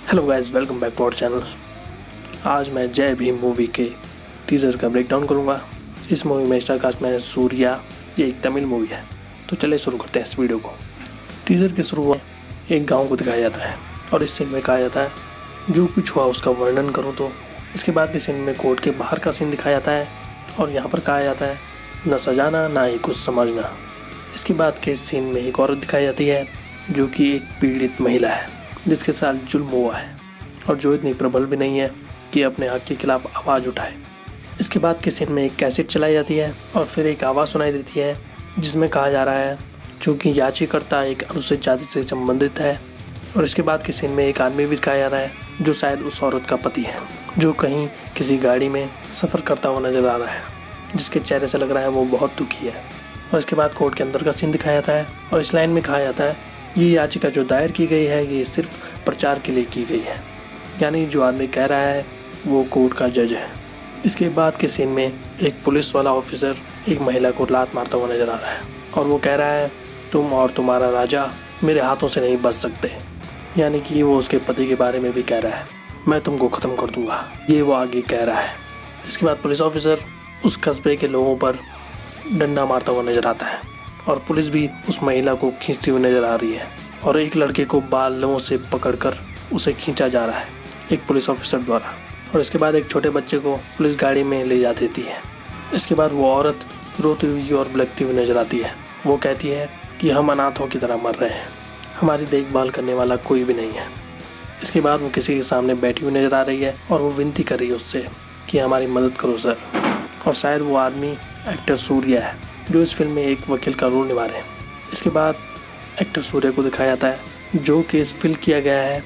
Hello guys, welcome back to our channel. आज मैं Jai Bhim movie के टीज़र का ब्रेकडाउन करूंगा। इस मूवी में स्टारकास्ट में सूर्या, ये एक तमिल मूवी है। तो चलिए शुरू करते हैं इस वीडियो को। टीज़र के शुरू में एक गांव को दिखाया जाता है और इस सीन में कहा जाता है जो कुछ हुआ उसका वर्णन करूँ तो। इसके बाद के सीन में कोर्ट के बाहर का सीन दिखाया जाता है और यहाँ पर कहा जाता है न सजाना ना ही कुछ समझना। इसके बाद के सीन में एक औरत दिखाई जाती है जो कि एक पीड़ित महिला है जिसके साथ जुल्म हुआ है और जो इतनी प्रबल भी नहीं है कि अपने हक के खिलाफ आवाज़ उठाए। इसके बाद के सीन में एक कैसेट चलाई जाती है और फिर एक आवाज़ सुनाई देती है जिसमें कहा जा रहा है चूँकि याचिकाकर्ता एक अनुसूचित जाति से संबंधित है। और इसके बाद के सीन में एक आदमी भी दिखाया जा रहा है जो शायद उस औरत का पति है, जो कहीं किसी गाड़ी में सफ़र करता हुआ नज़र आ रहा है, जिसके चेहरे से लग रहा है वो बहुत दुखी है। और इसके बाद कोर्ट के अंदर का सीन दिखाया जाता है और इस लाइन में कहा जाता है ये याचिका जो दायर की गई है ये सिर्फ प्रचार के लिए की गई है, यानी जो आदमी कह रहा है वो कोर्ट का जज है। इसके बाद के सीन में एक पुलिस वाला ऑफिसर एक महिला को लात मारता हुआ नजर आ रहा है और वो कह रहा है तुम और तुम्हारा राजा मेरे हाथों से नहीं बच सकते, यानी कि वो उसके पति के बारे में भी कह रहा है मैं तुमको ख़त्म कर दूंगा, ये वो आगे कह रहा है। इसके बाद पुलिस ऑफिसर उस कस्बे के लोगों पर डंडा मारता हुआ नजर आता है और पुलिस भी उस महिला को खींचती हुई नजर आ रही है और एक लड़के को बालों से पकड़कर उसे खींचा जा रहा है एक पुलिस ऑफिसर द्वारा। और इसके बाद एक छोटे बच्चे को पुलिस गाड़ी में ले जा देती है। इसके बाद वो औरत रोती हुई और बिलखती हुई नजर आती है। वो कहती है कि हम अनाथों की तरह मर रहे हैं, हमारी देखभाल करने वाला कोई भी नहीं है। इसके बाद वो किसी के सामने बैठी हुई नजर आ रही है और वो विनती कर रही है उससे कि हमारी मदद करो सर। और शायद वो आदमी एक्टर सूर्या है जो इस फिल्म में एक वकील का रोल निभा रहे हैं। इसके बाद एक्टर सूर्या को दिखाया जाता है जो केस फिल किया गया है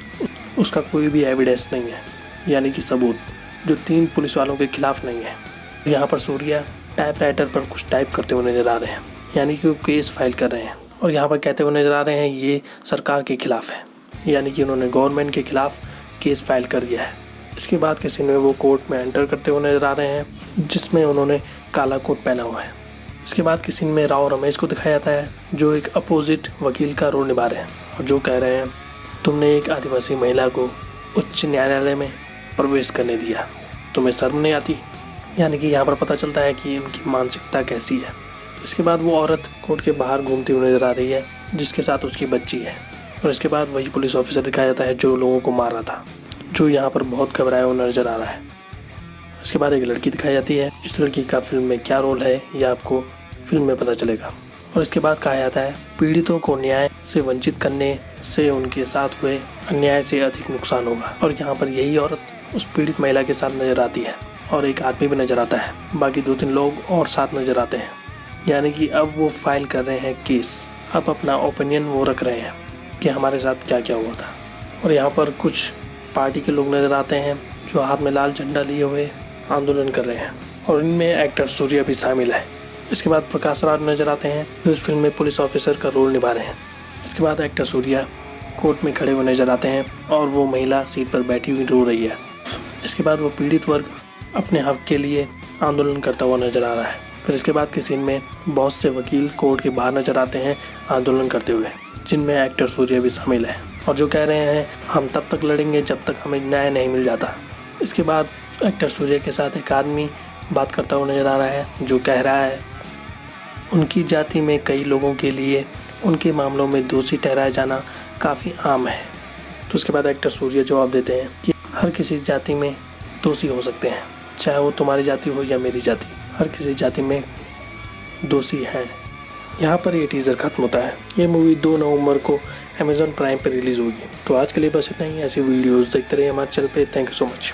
उसका कोई भी एविडेंस नहीं है, यानी कि सबूत जो 3 पुलिस वालों के खिलाफ नहीं है। यहाँ पर सूर्या टाइपराइटर पर कुछ टाइप करते हुए नजर आ रहे हैं, यानी कि वो केस फाइल कर रहे हैं और यहाँ पर कहते हुए नजर आ रहे हैं ये सरकार के खिलाफ है, यानी कि उन्होंने गवर्नमेंट के खिलाफ केस फाइल कर दिया है। इसके बाद के सीन में वो कोर्ट में एंटर करते हुए नजर आ रहे हैं जिसमें उन्होंने काला कोट पहना हुआ है। इसके बाद के सीन में राव रमेश को दिखाया जाता है जो एक अपोजिट वकील का रोल निभा रहे हैं और जो कह रहे हैं तुमने एक आदिवासी महिला को उच्च न्यायालय में प्रवेश करने दिया, तुम्हें शर्म नहीं आती। यानी कि यहाँ पर पता चलता है कि उनकी मानसिकता कैसी है। इसके बाद वो औरत कोर्ट के बाहर घूमती हुई नजर आ रही है जिसके साथ उसकी बच्ची है। और इसके बाद वही पुलिस ऑफिसर दिखाया जाता है जो लोगों को मार रहा था, जो यहाँ पर बहुत घबराया हुआ नजर आ रहा है। इसके बाद एक लड़की दिखाई जाती है। इस लड़की का फिल्म में क्या रोल है ये आपको फिल्म में पता चलेगा। और इसके बाद कहा जाता है पीड़ितों को न्याय से वंचित करने से उनके साथ हुए अन्याय से अधिक नुकसान होगा। और यहाँ पर यही औरत उस पीड़ित महिला के साथ नजर आती है और एक आदमी भी नजर आता है, बाकी 2-3 लोग और साथ नजर आते हैं। यानी कि अब वो फाइल कर रहे हैं केस, अब अपना ओपिनियन वो रख रहे हैं कि हमारे साथ क्या क्या हुआ था। और यहाँ पर कुछ पार्टी के लोग नजर आते हैं जो हाथ में लाल झंडा लिए हुए आंदोलन कर रहे हैं और इनमें एक्टर सूर्या भी शामिल है। इसके बाद प्रकाश राज नजर आते हैं जो इस फिल्म में पुलिस ऑफिसर का रोल निभा रहे हैं। इसके बाद एक्टर सूर्या कोर्ट में खड़े हुए नजर आते हैं और वो महिला सीट पर बैठी हुई रो रही है। इसके बाद वो पीड़ित वर्ग अपने हक के लिए आंदोलन करता हुआ नजर आ रहा है। फिर इसके बाद के सीन में बहुत से वकील कोर्ट के बाहर नजर आते हैं आंदोलन करते हुए, जिनमें एक्टर सूर्या भी शामिल है और जो कह रहे हैं हम तब तक लड़ेंगे जब तक हमें न्याय नहीं मिल जाता। इसके बाद एक्टर सूर्या के साथ एक आदमी बात करता हुआ नजर आ रहा है जो कह रहा है उनकी जाति में कई लोगों के लिए उनके मामलों में दोषी ठहराया जाना काफ़ी आम है। तो उसके बाद एक्टर सूर्या जवाब देते हैं कि हर किसी जाति में दोषी हो सकते हैं, चाहे वो तुम्हारी जाति हो या मेरी जाति, हर किसी जाति में दोषी हैं। यहाँ पर ये टीज़र खत्म होता है। ये मूवी 2 नवंबर को अमेज़ॉन प्राइम पर रिलीज़ होगी। तो आज के लिए बस इतना ही। ऐसी वीडियोज़ देखते रहिए हमारे चैनल पे। Thank you so much.